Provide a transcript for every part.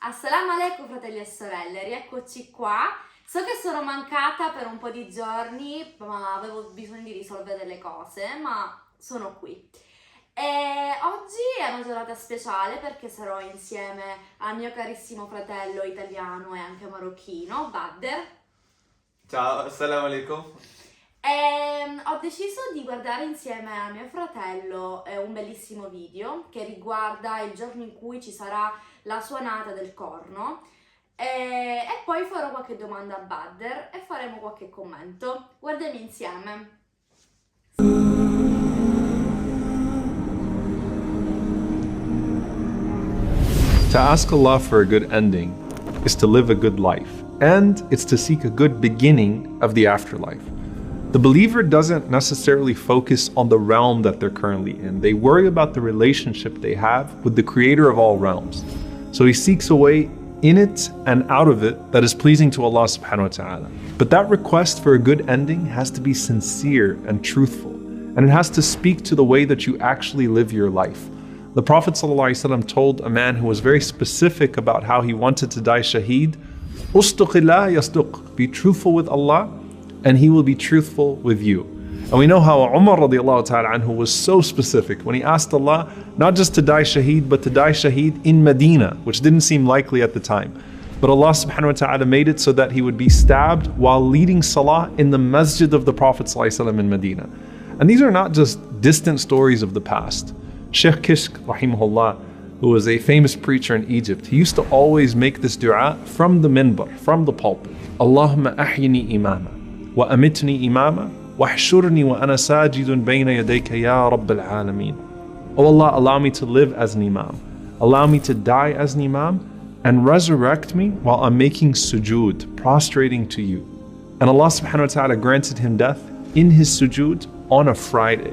Assalamu alaikum fratelli e sorelle, rieccoci qua. So che sono mancata per un po' di giorni, ma avevo bisogno di risolvere delle cose, ma sono qui. E oggi è una giornata speciale perché sarò insieme al mio carissimo fratello italiano e anche marocchino, Badr. Ciao, assalamu alaikum. Ho deciso di guardare insieme a mio fratello un bellissimo video che riguarda il giorno in cui ci sarà la suonata del corno e poi farò qualche domanda a Badr e faremo qualche commento. Guardiamo insieme. To ask Allah for a good ending is to live a good life, and it's to seek a good beginning of the afterlife. The believer doesn't necessarily focus on the realm that they're currently in. They worry about the relationship they have with the creator of all realms. So he seeks a way in it and out of it that is pleasing to Allah subhanahu wa ta'ala. But that request for a good ending has to be sincere and truthful, and it has to speak to the way that you actually live your life. The Prophet ﷺ told a man who was very specific about how he wanted to die shaheed, "Ustuqillah yastuq." Be truthful with Allah, and He will be truthful with you. And we know how Umar radiallahu ta'ala anhu was so specific when he asked Allah not just to die shaheed, but to die shaheed in Medina, which didn't seem likely at the time. But Allah subhanahu wa ta'ala made it so that he would be stabbed while leading salah in the masjid of the Prophet ﷺ in Medina. And these are not just distant stories of the past. Sheikh Kishk rahimahullah, who was a famous preacher in Egypt, he used to always make this dua from the minbar, from the pulpit. Allahumma ahyini imama. وأمتني إماما واحشرني وأنا ساجد بين يديك يا رب العالمين. Oh Allah, allow me to live as an imam. Allow me to die as an imam and resurrect me while I'm making sujood, prostrating to you. And Allah subhanahu wa ta'ala granted him death in his sujood on a Friday.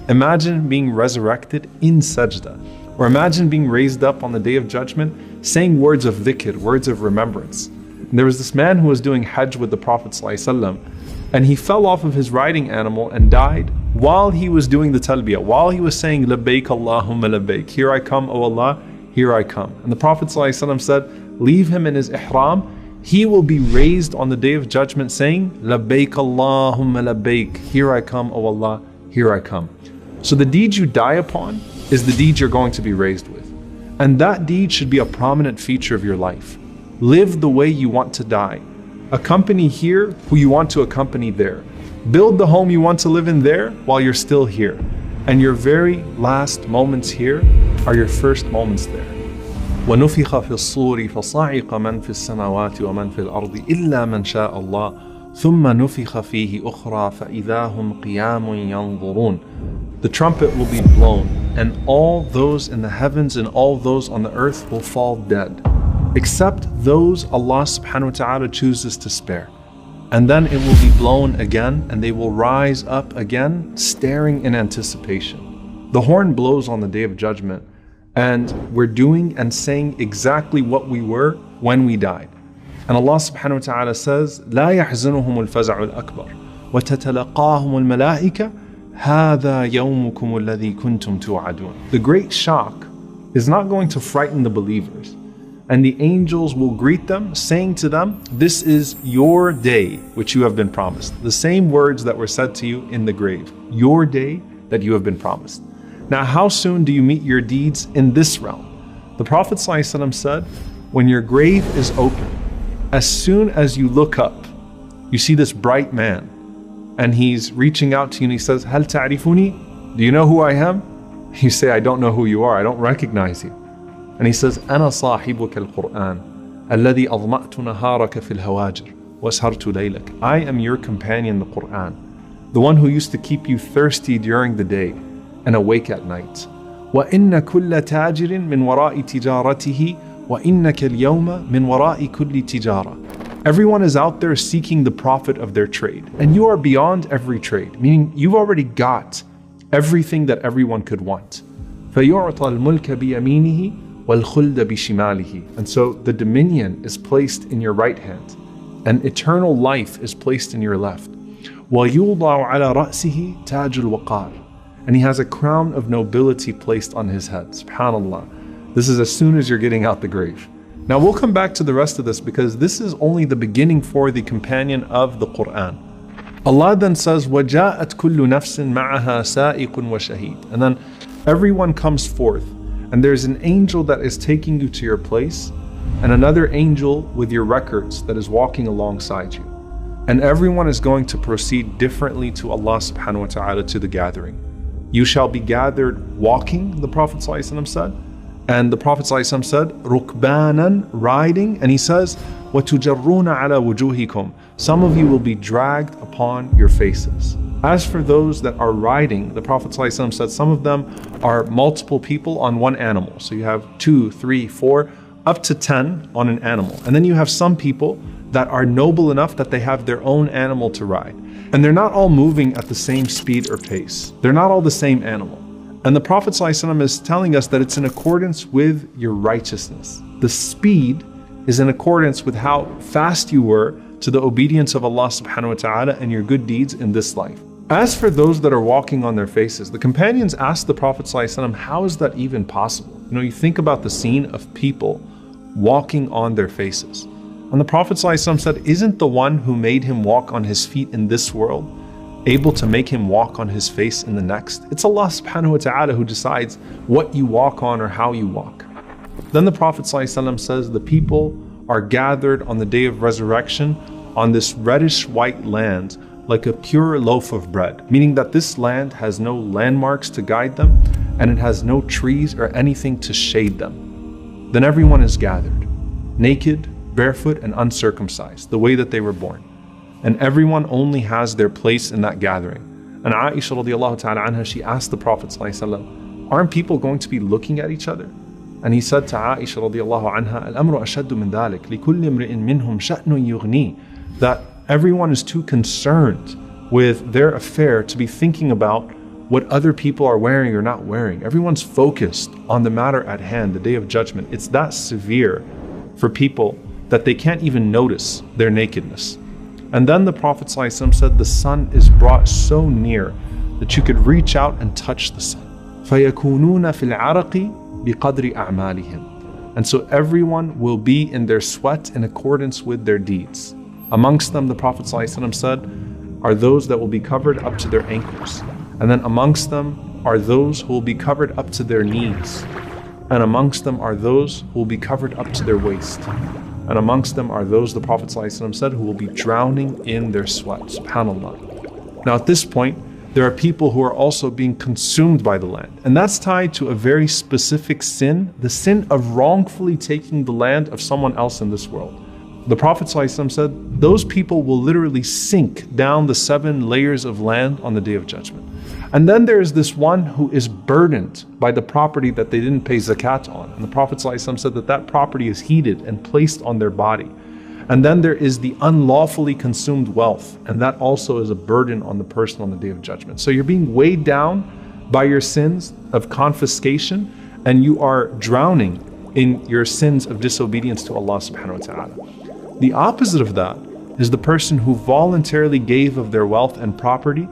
Imagine being resurrected in sajda. Or imagine being raised up on the Day of Judgment saying words of dhikr, words of remembrance. And there was this man who was doing hajj with the Prophet ﷺ, and he fell off of his riding animal and died while he was doing the talbiyah, while he was saying, Labbaik Allahumma labbaik, here I come, O Allah, here I come. And the Prophet ﷺ said, leave him in his ihram, he will be raised on the Day of Judgment saying, Labbaik Allahumma labbaik, here I come, O Allah, here I come. So the deed you die upon is the deed you're going to be raised with. And that deed should be a prominent feature of your life. Live the way you want to die. Accompany here who you want to accompany there. Build the home you want to live in there while you're still here. And your very last moments here are your first moments there. ونفخ في الصور فصعق من في السماوات ومن في الأرض إلا من شاء الله ثم نفخ فيه أخرى فإذا هم قيام ينظرون. The trumpet will be blown, and all those in the heavens and all those on the earth will fall dead, except those Allah subhanahu wa ta'ala chooses to spare. And then it will be blown again, and they will rise up again, staring in anticipation. The horn blows on the Day of Judgment, and we're doing and saying exactly what we were when we died. And Allah subhanahu wa ta'ala says, لا يحزنهم الفزع الأكبر وتتلقاهم الملائكة هذا يومكم الذي كنتم توعدون. The great shock is not going to frighten the believers. And the angels will greet them, saying to them, this is your day which you have been promised. The same words that were said to you in the grave. Your day that you have been promised. Now, how soon do you meet your deeds in this realm? The Prophet ﷺ said, when your grave is open, as soon as you look up, you see this bright man, and he's reaching out to you and he says, هل تعرفوني? Do you know who I am? You say, I don't know who you are, I don't recognize you. And he says, أنا صاحبك القرآن الذي أظمأت نهارك في الهواجر وسهرت ليلك. I am your companion, the Quran, the one who used to keep you thirsty during the day and awake at night. وإن كل تاجر من وراء تجارته وإنك اليوم من وراء كل تجارة. Everyone is out there seeking the profit of their trade, and you are beyond every trade, meaning you've already got everything that everyone could want. فيعطى الملك بيمينه وَالْخُلْدَ بِشِمَالِهِ. And so the dominion is placed in your right hand, and eternal life is placed in your left. وَيُوضَعُ عَلَى رَأْسِهِ تَاجُ الْوَقَارِ. And he has a crown of nobility placed on his head. SubhanAllah. This is as soon as you're getting out the grave. Now we'll come back to the rest of this because this is only the beginning for the companion of the Quran. Allah then says, وَجَاءَتْ كُلُّ نَفْسٍ مَعَهَا سَائِقٌ وَشَهِيدٌ. And then everyone comes forth, and there's an angel that is taking you to your place, and another angel with your records that is walking alongside you. And everyone is going to proceed differently to Allah subhanahu wa ta'ala to the gathering. You shall be gathered walking, the Prophet ﷺ said. And the Prophet ﷺ said, rukbanan, riding. And he says, وَتُجَرُّونَ عَلَى وُجُوهِكُمْ. Some of you will be dragged upon your faces. As for those that are riding, the Prophet ﷺ said some of them are multiple people on one animal. So you have 2, 3, 4, up to 10 on an animal. And then you have some people that are noble enough that they have their own animal to ride. And they're not all moving at the same speed or pace. They're not all the same animal. And the Prophet ﷺ is telling us that it's in accordance with your righteousness. The speed is in accordance with how fast you were to the obedience of Allah subhanahu wa ta'ala and your good deeds in this life. As for those that are walking on their faces, the companions asked the Prophet ﷺ, how is that even possible? You think about the scene of people walking on their faces. And the Prophet ﷺ said, isn't the one who made him walk on his feet in this world able to make him walk on his face in the next? It's Allah subhanahu wa ta'ala who decides what you walk on or how you walk. Then the Prophet ﷺ says, the people are gathered on the day of resurrection on this reddish white land like a pure loaf of bread, meaning that this land has no landmarks to guide them and it has no trees or anything to shade them. Then everyone is gathered, naked, barefoot and uncircumcised, the way that they were born. And everyone only has their place in that gathering. And Aisha radiallahu ta'ala anha, she asked the Prophet ﷺ, aren't people going to be looking at each other? And he said to Aisha radiallahu anha, الْأَمْرُ أَشَدُّ مِنْ ذَلِكَ لِكُلِّ امْرِئٍ مِّنْهُمْ شَأْنٌ يُغْنِيهِ. That everyone is too concerned with their affair to be thinking about what other people are wearing or not wearing. Everyone's focused on the matter at hand, the day of judgment. It's that severe for people that they can't even notice their nakedness. And then the Prophet ﷺ said the sun is brought so near that you could reach out and touch the sun. فَيَكُونُونَ فِي الْعَرَقِ بِقَدْرِ أَعْمَالِهِمْ. And so everyone will be in their sweat in accordance with their deeds. Amongst them, the Prophet ﷺ said, are those that will be covered up to their ankles. And then amongst them are those who will be covered up to their knees. And amongst them are those who will be covered up to their waist. And amongst them are those, the Prophet ﷺ said, who will be drowning in their sweat. SubhanAllah. Now at this point, there are people who are also being consumed by the land. And that's tied to a very specific sin, the sin of wrongfully taking the land of someone else in this world. The Prophet ﷺ said, those people will literally sink down the 7 layers of land on the Day of Judgment. And then there is this one who is burdened by the property that they didn't pay zakat on. And the Prophet ﷺ said that that property is heated and placed on their body. And then there is the unlawfully consumed wealth. And that also is a burden on the person on the Day of Judgment. So you're being weighed down by your sins of confiscation, and you are drowning in your sins of disobedience to Allah subhanahu wa ta'ala. The opposite of that is the person who voluntarily gave of their wealth and property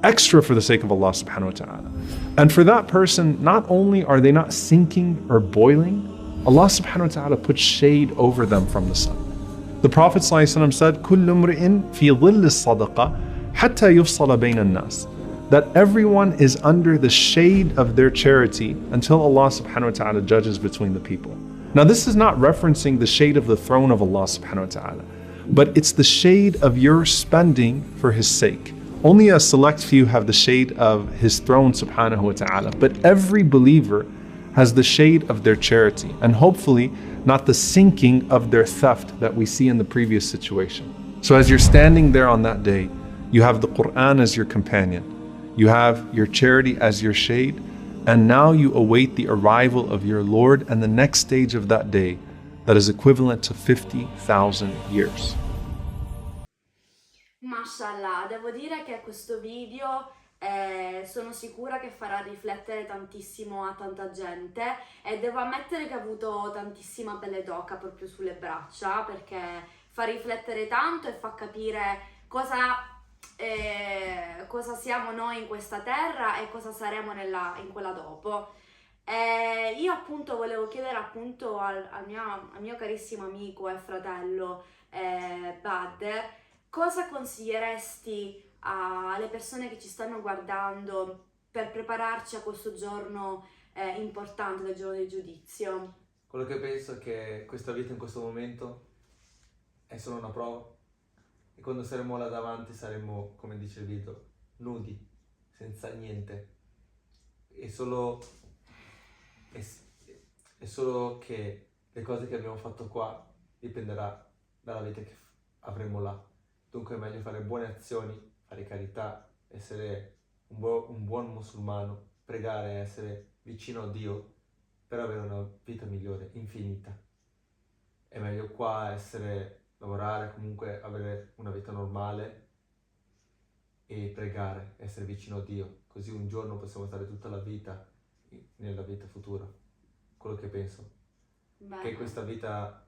extra for the sake of Allah subhanahu wa ta'ala. And for that person, not only are they not sinking or boiling, Allah subhanahu wa ta'ala puts shade over them from the sun. The Prophet ﷺ said, كُلُّ امْرِئٍ فِي ظِلِّ الصَّدَقَةِ حَتَّى يُفْصَلَ بَيْنَ النَّاسِ. That everyone is under the shade of their charity until Allah subhanahu wa ta'ala judges between the people. Now this is not referencing the shade of the throne of Allah subhanahu wa ta'ala, but it's the shade of your spending for His sake. Only a select few have the shade of His throne subhanahu wa ta'ala, but every believer has the shade of their charity, and hopefully not the sinking of their theft that we see in the previous situation. So as you're standing there on that day, you have the Quran as your companion, you have your charity as your shade, and now you await the arrival of your Lord and the next stage of that day that is equivalent to 50,000 years. Mashallah, devo dire che questo video sono sicura che farà riflettere tantissimo a tanta gente, e devo ammettere che ho avuto tantissima pelle d'oca proprio sulle braccia, perché fa riflettere tanto e fa capire cosa siamo noi in questa terra e cosa saremo in quella dopo. E io appunto volevo chiedere appunto al mio carissimo amico e fratello Badr, cosa consiglieresti alle persone che ci stanno guardando per prepararci a questo giorno importante, del giorno del giudizio? Quello che penso è che questa vita in questo momento è solo una prova e quando saremo là davanti saremo, come dice il video, nudi, senza niente. È solo, è, è solo che le cose che abbiamo fatto qua dipenderà dalla vita che avremo là. Dunque è meglio fare buone azioni, fare carità, essere un buon musulmano, pregare, essere vicino a Dio per avere una vita migliore, infinita. È meglio qua lavorare, comunque avere una vita normale e pregare, essere vicino a Dio, così un giorno possiamo stare tutta la vita nella vita futura. Quello che penso, che in questa vita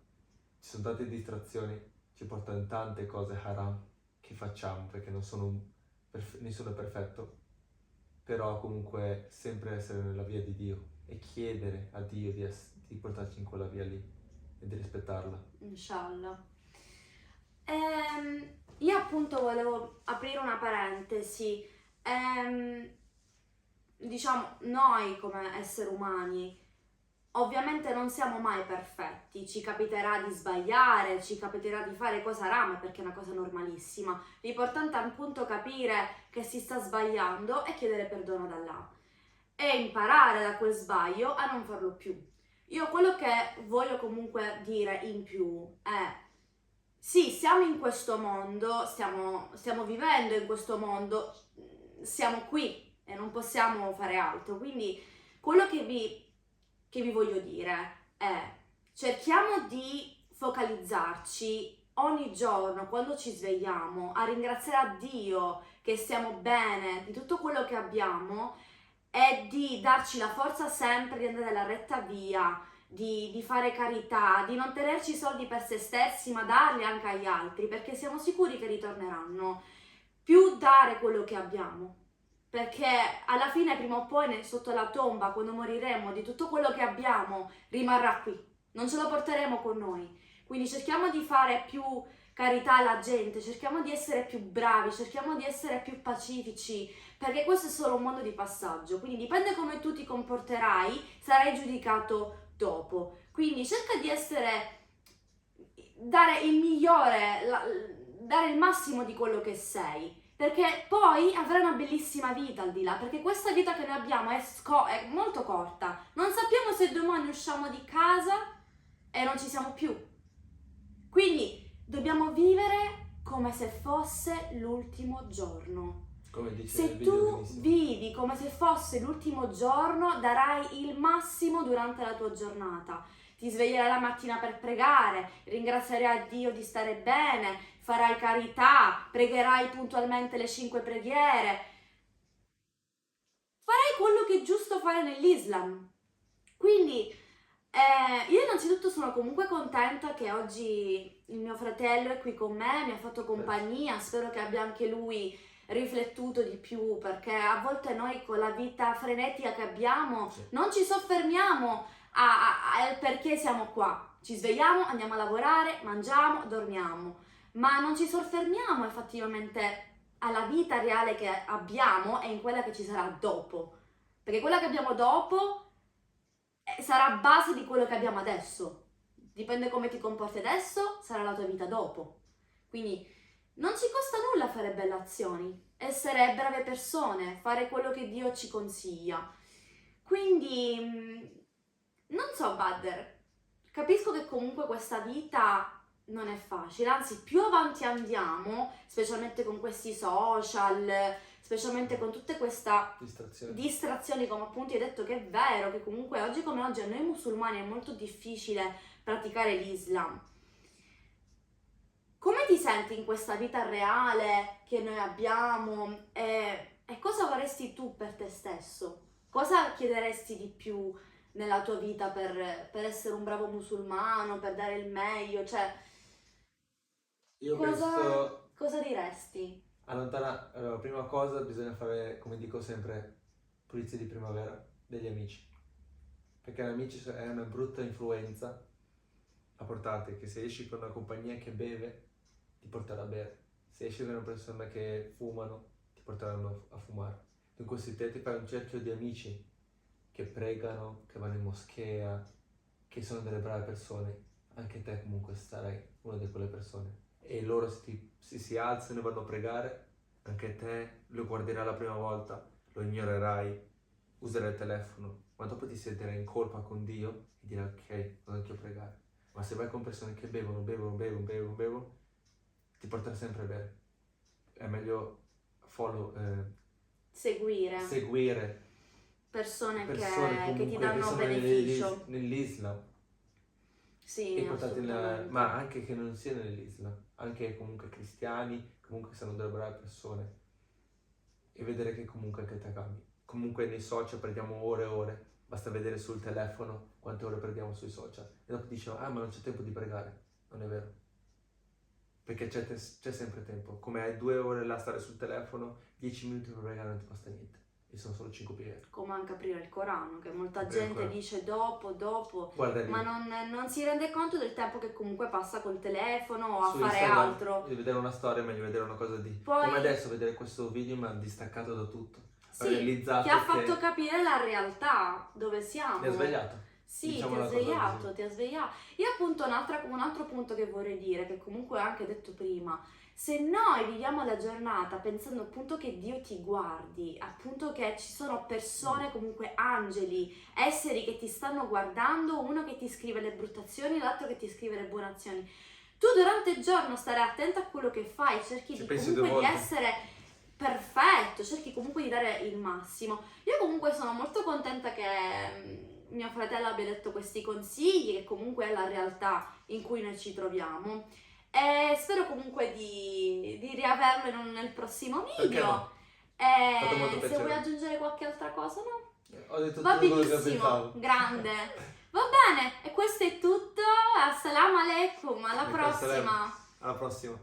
ci sono tante distrazioni, ci portano in tante cose haram che facciamo perché nessuno è perfetto, però comunque sempre essere nella via di Dio e chiedere a Dio di portarci in quella via lì e di rispettarla. Inshallah. Io appunto volevo aprire una parentesi. Diciamo, noi come esseri umani ovviamente non siamo mai perfetti, ci capiterà di sbagliare, ci capiterà di fare cose haram perché è una cosa normalissima. L'importante è appunto capire che si sta sbagliando e chiedere perdono da Allah e imparare da quel sbaglio a non farlo più. Io quello che voglio comunque dire in più è: sì, siamo in questo mondo, stiamo vivendo in questo mondo, siamo qui e non possiamo fare altro. Quindi quello che vi voglio dire è: cerchiamo di focalizzarci ogni giorno quando ci svegliamo a ringraziare a Dio che stiamo bene, di tutto quello che abbiamo e di darci la forza sempre di andare nella retta via, di fare carità, di non tenerci i soldi per se stessi ma darli anche agli altri perché siamo sicuri che ritorneranno. Più dare quello che abbiamo, perché alla fine prima o poi sotto la tomba, quando moriremo, di tutto quello che abbiamo rimarrà qui, non ce lo porteremo con noi. Quindi cerchiamo di fare più carità alla gente, cerchiamo di essere più bravi, cerchiamo di essere più pacifici, perché questo è solo un mondo di passaggio, quindi dipende come tu ti comporterai, sarai giudicato dopo. Quindi cerca di dare il migliore, dare il massimo di quello che sei, perché poi avrai una bellissima vita al di là, perché questa vita che noi abbiamo è molto corta, non sappiamo se domani usciamo di casa e non ci siamo più, quindi dobbiamo vivere come se fosse l'ultimo giorno. Come dice il Se video tu benissimo. vivi come se fosse l'ultimo giorno, darai il massimo durante la tua giornata. Ti sveglierai la mattina per pregare, ringrazierai a Dio di stare bene, farai carità, pregherai puntualmente le 5 preghiere. Farai quello che è giusto fare nell'Islam. Quindi io innanzitutto sono comunque contenta che oggi il mio fratello è qui con me, mi ha fatto compagnia, spero che abbia anche lui riflettuto di più, perché a volte noi con la vita frenetica che abbiamo non ci soffermiamo al perché siamo qua. Ci svegliamo, andiamo a lavorare, mangiamo, dormiamo, ma non ci soffermiamo effettivamente alla vita reale che abbiamo e in quella che ci sarà dopo, perché quella che abbiamo dopo sarà a base di quello che abbiamo adesso. Dipende come ti comporti adesso, sarà la tua vita dopo. Quindi non ci costa nulla fare belle azioni, essere brave persone, fare quello che Dio ci consiglia. Quindi, non so, Badr, capisco che comunque questa vita non è facile, anzi più avanti andiamo, specialmente con questi social, specialmente con tutte queste distrazioni, come appunto hai detto, che è vero che comunque oggi come oggi a noi musulmani è molto difficile praticare l'Islam. Come ti senti in questa vita reale che noi abbiamo e cosa vorresti tu per te stesso? Cosa chiederesti di più nella tua vita per essere un bravo musulmano, per dare il meglio? Cioè, Io penso cosa diresti? allora, prima cosa bisogna fare, come dico sempre, pulizia di primavera degli amici. Perché l'amici è una brutta influenza a portare, che se esci con una compagnia che beve, ti porterà a bere. Se esci con una persona che fumano, ti porteranno a fumare. Dunque se te ti fai un cerchio di amici che pregano, che vanno in moschea, che sono delle brave persone, anche te comunque sarai una di quelle persone. E loro se si alzano e vanno a pregare, anche te lo guarderai la prima volta, lo ignorerai, userai il telefono, ma dopo ti sentirai in colpa con Dio e dirai ok, vado anche a pregare. Ma se vai con persone che bevono, ti porterà sempre a bere. È meglio seguire persone che comunque ti danno sono beneficio. nell'Islam. Sì, E portarti assolutamente. ma anche che non sia nell'Islam, anche comunque cristiani, comunque sono delle brave persone. E vedere che comunque anche te cambi. Comunque nei social perdiamo ore e ore, basta vedere sul telefono quante ore perdiamo sui social. E dopo diciamo, ma non c'è tempo di pregare. Non è vero. Perché c'è sempre tempo. Come hai 2 ore là a stare sul telefono, 10 minuti per pregare non ti costa niente. E sono solo 5 piedi. Come anche aprire il Corano, che molta Aprire il gente Corano. dice dopo, Guarda lì. ma non si rende conto del tempo che comunque passa col telefono o a Su fare Instagram, altro. Devi vedere una storia, è meglio vedere una cosa di... Poi- Come adesso vedere questo video ma distaccato da tutto. Ho Sì, realizzato ti ha che fatto capire la realtà, dove siamo. mi ha svegliato. Sì, Diciamo ti ha la cosa svegliato, così. ti ha svegliato. Io appunto un altro punto che vorrei dire, che comunque ho anche detto prima, se noi viviamo la giornata pensando appunto che Dio ti guardi, appunto che ci sono persone, comunque angeli, esseri che ti stanno guardando, uno che ti scrive le bruttazioni, l'altro che ti scrive le buone azioni, tu durante il giorno starai attento a quello che fai, cerchi Ci di pensi comunque 2 di volte. essere perfetto, cerchi comunque di dare il massimo. Io comunque sono molto contenta che mio fratello abbia detto questi consigli, che comunque è la realtà in cui noi ci troviamo. E spero comunque di riaverlo nel prossimo Perché video. no? Fatto molto Se piacere. vuoi aggiungere qualche altra cosa, no? Ho detto Va tutto quello che benissimo, pensavo. grande. Va bene, e questo è tutto. Assalamu alaikum, alla Alaikum assalam. prossima. Alla prossima.